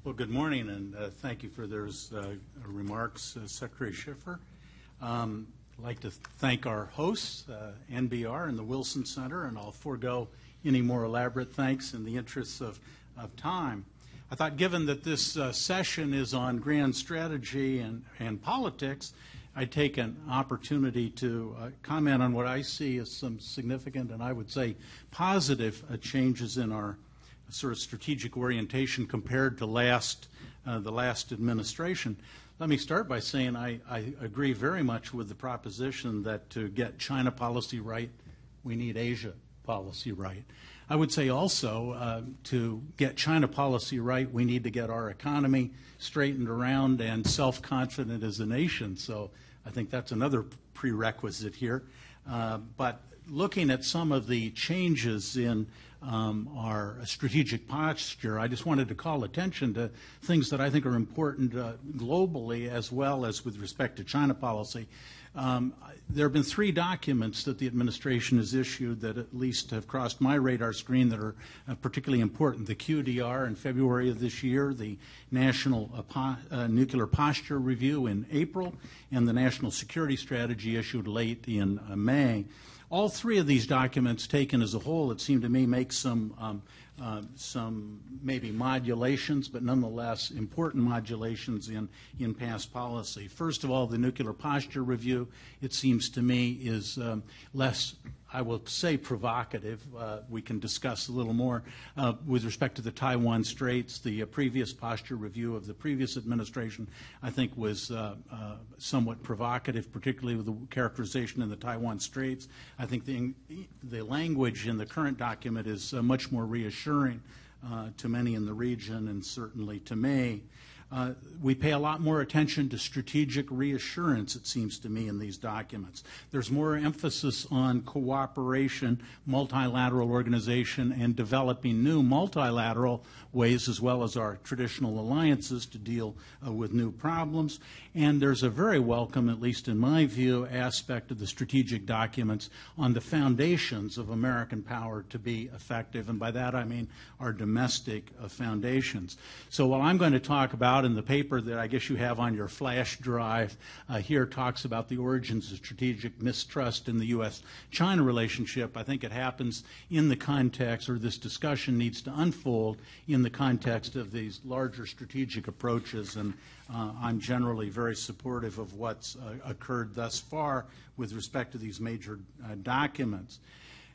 Well, good morning, and thank you for those remarks, Secretary Schiffer. I'd like to thank our hosts, NBR and the Wilson Center, and I'll forego any more elaborate thanks in the interests of time. I thought, given that this session is on grand strategy and politics, I'd take an opportunity to comment on what I see as some significant and I would say positive changes in our sort of strategic orientation compared to the last administration. Let me start by saying I agree very much with the proposition that to get China policy right, we need Asia policy right. I would say also to get China policy right, we need to get our economy straightened around and self-confident as a nation. So I think that's another prerequisite here. But looking at some of the changes in our strategic posture, I just wanted to call attention to things that I think are important globally as well as with respect to China policy. There have been 3 documents that the administration has issued that at least have crossed my radar screen that are particularly important. The QDR in February of this year, the National Nuclear Posture Review in April, and the National Security Strategy issued late in May. All 3 of these documents taken as a whole, it seemed to me, make some maybe modulations, but nonetheless important modulations in past policy. First of all, the Nuclear Posture Review, it seems to me, is less, I will say, provocative. We can discuss a little more with respect to the Taiwan Straits. The previous posture review of the previous administration, I think, was somewhat provocative, particularly with the characterization in the Taiwan Straits. I think the language in the current document is much more reassuring to many in the region and certainly to me. We pay a lot more attention to strategic reassurance, it seems to me, in these documents. There's more emphasis on cooperation, multilateral organization, and developing new multilateral ways as well as our traditional alliances to deal with new problems. And there's a very welcome, at least in my view, aspect of the strategic documents on the foundations of American power to be effective. And by that I mean our domestic foundations. So while I'm going to talk about in the paper that I guess you have on your flash drive here talks about the origins of strategic mistrust in the U.S.-China relationship, I think it happens in the context, or this discussion needs to unfold in the context of these larger strategic approaches, and I'm generally very supportive of what's occurred thus far with respect to these major documents.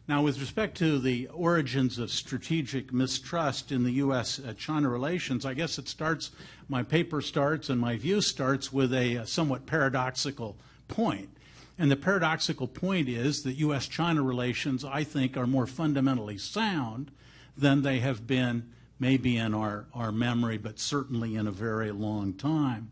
Now, with respect to the origins of strategic mistrust in the U.S.-China relations, I guess it starts, my paper starts and my view starts with a somewhat paradoxical point. And the paradoxical point is that U.S.-China relations, I think, are more fundamentally sound than they have been maybe in our memory, but certainly in a very long time.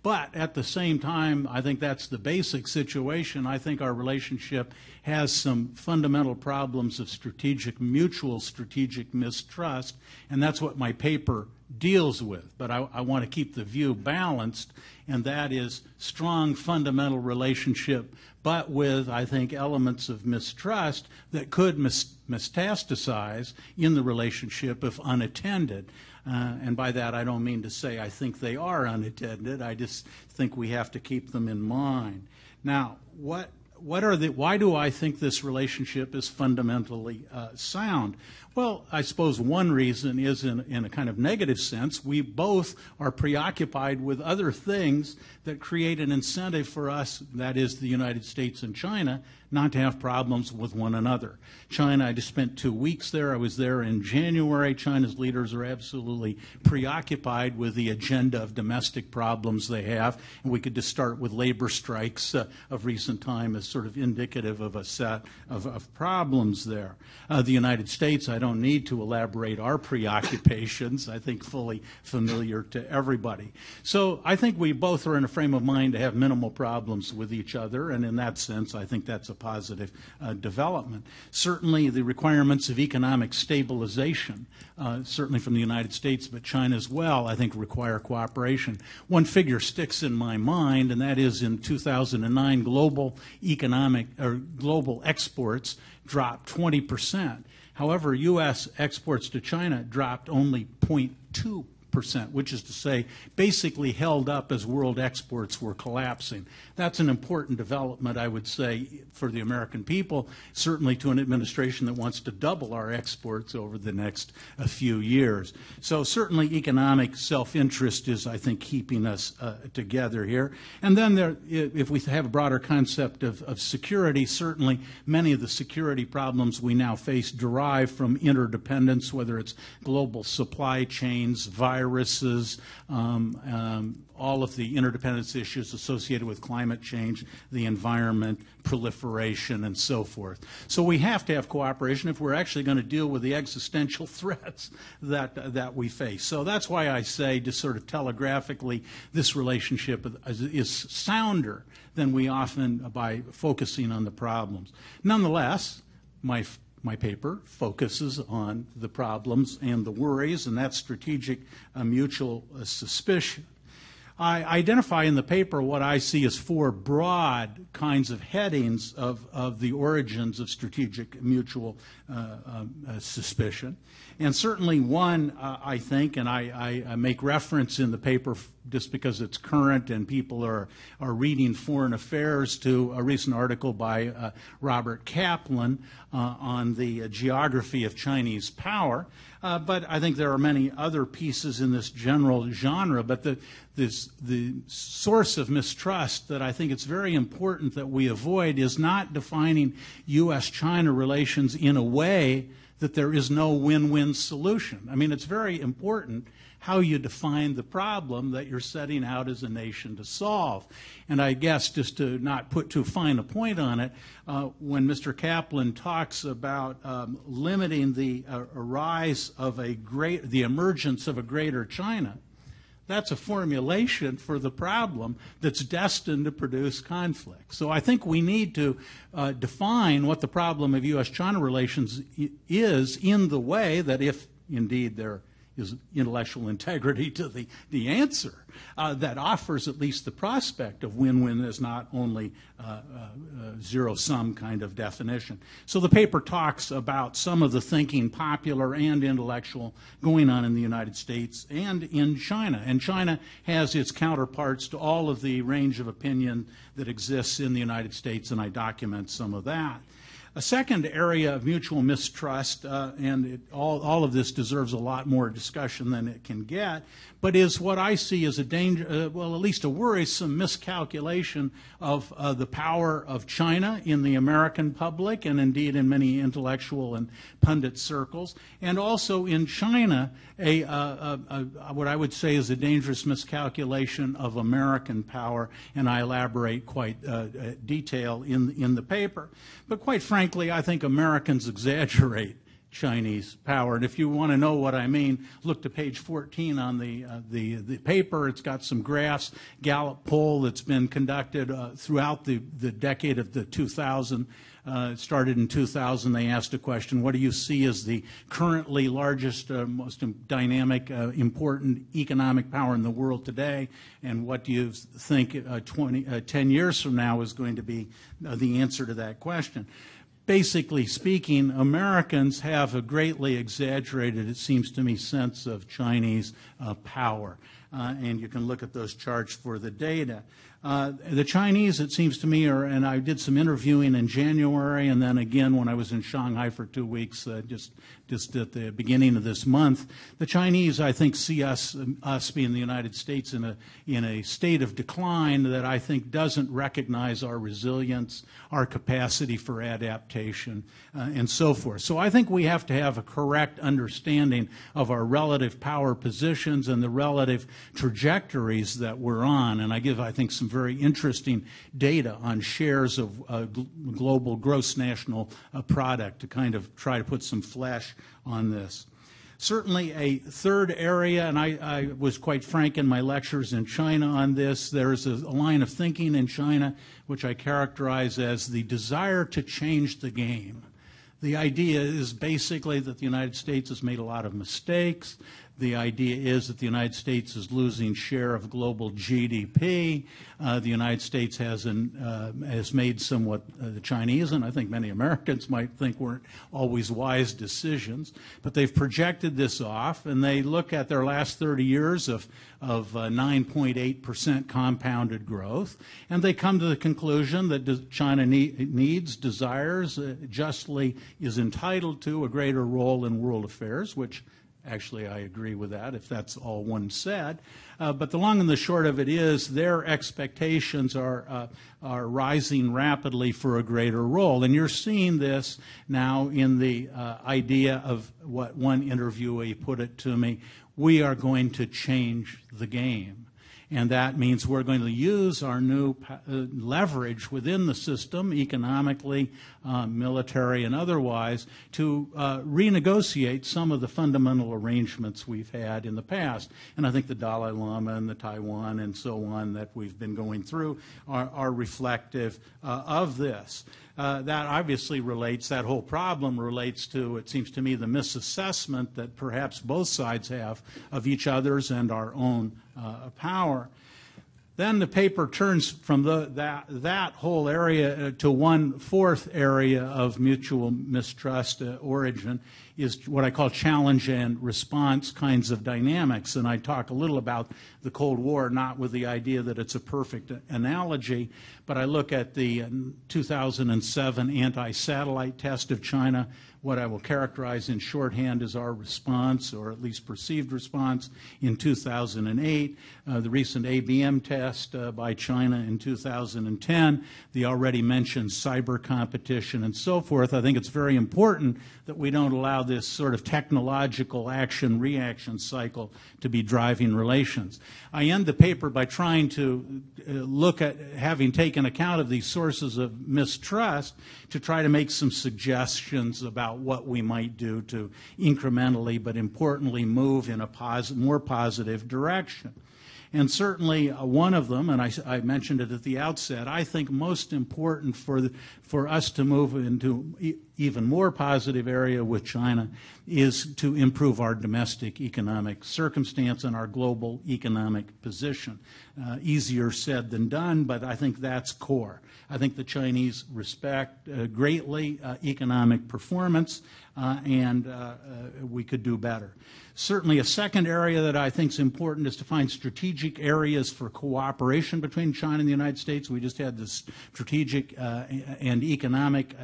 But at the same time, I think that's the basic situation. I think our relationship has some fundamental problems of mutual strategic mistrust, and that's what my paper deals with. But I want to keep the view balanced, and that is strong fundamental relationship, but with, I think, elements of mistrust that could metastasize in the relationship if unattended. And by that, I don't mean to say I think they are unattended. I just think we have to keep them in mind. Now, why do I think this relationship is fundamentally sound? Well, I suppose one reason is in a kind of negative sense. We both are preoccupied with other things that create an incentive for us, that is the United States and China, not to have problems with one another. China, I just spent 2 weeks there. I was there in January. China's leaders are absolutely preoccupied with the agenda of domestic problems they have. And we could just start with labor strikes of recent time as sort of indicative of a set of problems there. The United States, I don't need to elaborate our preoccupations. I think fully familiar to everybody. So I think we both are in a frame of mind to have minimal problems with each other. And in that sense, I think that's a positive development. Certainly the requirements of economic stabilization, certainly from the United States, but China as well, I think require cooperation. One figure sticks in my mind, and that is in 2009, global exports dropped 20%. However, U.S. exports to China dropped only 0.2%. which is to say basically held up as world exports were collapsing. That's an important development, I would say, for the American people, certainly to an administration that wants to double our exports over the next few years. So certainly economic self-interest is, I think, keeping us together here. And then if we have a broader concept of security, certainly many of the security problems we now face derive from interdependence, whether it's global supply chains, viruses, all of the interdependence issues associated with climate change, the environment, proliferation, and so forth. So we have to have cooperation if we're actually going to deal with the existential threats that we face. So that's why I say, just sort of telegraphically, this relationship is sounder than we often by focusing on the problems. Nonetheless, my paper focuses on the problems and the worries, and that's strategic mutual suspicion. I identify in the paper what I see as 4 broad kinds of headings of the origins of strategic mutual suspicion. And certainly one, I think, and I make reference in the paper just because it's current and people are reading foreign affairs, to a recent article by Robert Kaplan on the geography of Chinese power. But I think there are many other pieces in this general genre. But the source of mistrust that I think it's very important that we avoid is not defining U.S.-China relations in a way that there is no win-win solution. I mean, it's very important how you define the problem that you're setting out as a nation to solve. And I guess, just to not put too fine a point on it, when Mr. Kaplan talks about limiting the rise of the emergence of a greater China, that's a formulation for the problem that's destined to produce conflict. So I think we need to define what the problem of U.S.-China relations is in the way that, if indeed there is intellectual integrity to the answer, that offers at least the prospect of win-win as not only zero-sum kind of definition. So the paper talks about some of the thinking, popular and intellectual, going on in the United States and in China. And China has its counterparts to all of the range of opinion that exists in the United States, and I document some of that. A second area of mutual mistrust, and all of this deserves a lot more discussion than it can get, but is what I see as a danger, well, at least a worrisome miscalculation of the power of China in the American public, and indeed in many intellectual and pundit circles, and also in China, what I would say is a dangerous miscalculation of American power, and I elaborate quite detail in the paper. But quite frankly, I think Americans exaggerate Chinese power. And if you want to know what I mean, look to page 14 on the paper. It's got some graphs, Gallup poll that's been conducted throughout the decade of the 2000. It started in 2000. They asked a question: what do you see as the currently largest, most dynamic, important economic power in the world today? And what do you think 10 years from now is going to be the answer to that question? Basically speaking, Americans have a greatly exaggerated, it seems to me, sense of Chinese power. And you can look at those charts for the data. The Chinese, it seems to me, and I did some interviewing in January, and then again when I was in Shanghai for 2 weeks, just at the beginning of this month. The Chinese, I think, see us being the United States in a state of decline that I think doesn't recognize our resilience, our capacity for adaptation, and so forth. So I think we have to have a correct understanding of our relative power positions and the relative trajectories that we're on. And I give, I think, some very interesting data on shares of global gross national product to kind of try to put some flesh on this. Certainly a third area, and I was quite frank in my lectures in China on this, there's a line of thinking in China which I characterize as the desire to change the game. The idea is basically that the United States has made a lot of mistakes, The idea is that the United States is losing share of global GDP. The United States has made somewhat the Chinese, and I think many Americans might think weren't always wise decisions, but they've projected this off, and they look at their last 30 years of 9.8% compounded growth, and they come to the conclusion that China needs, desires, justly is entitled to a greater role in world affairs, which actually I agree with that, if that's all one said. But the long and the short of it is their expectations are rising rapidly for a greater role. And you're seeing this now in the idea of what one interviewee put it to me, we are going to change the game. And that means we're going to use our new leverage within the system, economically, military, and otherwise, to renegotiate some of the fundamental arrangements we've had in the past. And I think the Dalai Lama and the Taiwan and so on that we've been going through are reflective of this. That obviously relates, that whole problem relates to, it seems to me, the misassessment that perhaps both sides have of each other's and our own power. Then the paper turns from that whole area to one fourth area of mutual mistrust origin is what I call challenge and response kinds of dynamics. And I talk a little about the Cold War, not with the idea that it's a perfect analogy, but I look at the 2007 anti-satellite test of China, what I will characterize in shorthand as our response, or at least perceived response, in 2008, the recent ABM test by China in 2010, the already mentioned cyber competition and so forth. I think it's very important that we don't allow this sort of technological action-reaction cycle to be driving relations. I end the paper by trying to look at, having taken account of these sources of mistrust, to try to make some suggestions about what we might do to incrementally but importantly move in a more positive direction. And certainly one of them, and I mentioned it at the outset, I think most important for us to move into even more positive area with China is to improve our domestic economic circumstance and our global economic position. Easier said than done, but I think that's core. I think the Chinese respect greatly economic performance, and we could do better. Certainly a second area that I think is important is to find strategic areas for cooperation between China and the United States. We just had this strategic and economic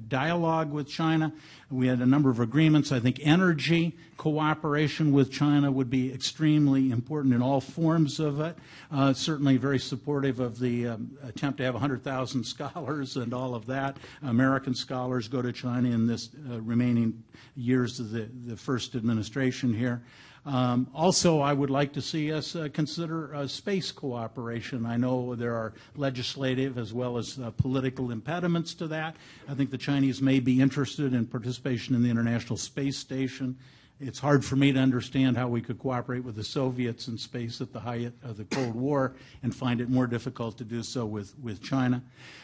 dialogue with China. We had a number of agreements. I think energy cooperation with China would be extremely important in all forms of it. Certainly very supportive of the attempt to have 100,000 scholars and all of that. American scholars go to China in this remaining years of the first administration here. Also, I would like to see us consider space cooperation. I know there are legislative as well as political impediments to that. I think the Chinese may be interested in participation in the International Space Station. It's hard for me to understand how we could cooperate with the Soviets in space at the height of the Cold War and find it more difficult to do so with China.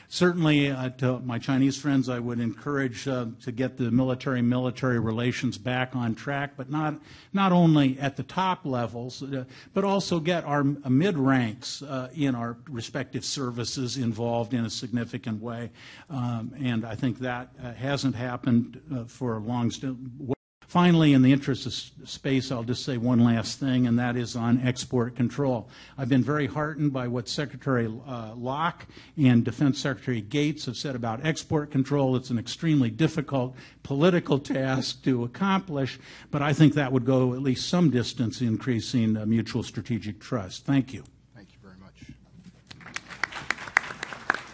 Certainly, to my Chinese friends, I would encourage to get the military relations back on track, but not only at the top levels, but also get our mid-ranks in our respective services involved in a significant way. And I think that hasn't happened for a long time. Finally, in the interest of space, I'll just say one last thing, and that is on export control. I've been very heartened by what Secretary Locke and Defense Secretary Gates have said about export control. It's an extremely difficult political task to accomplish, but I think that would go at least some distance increasing mutual strategic trust. Thank you.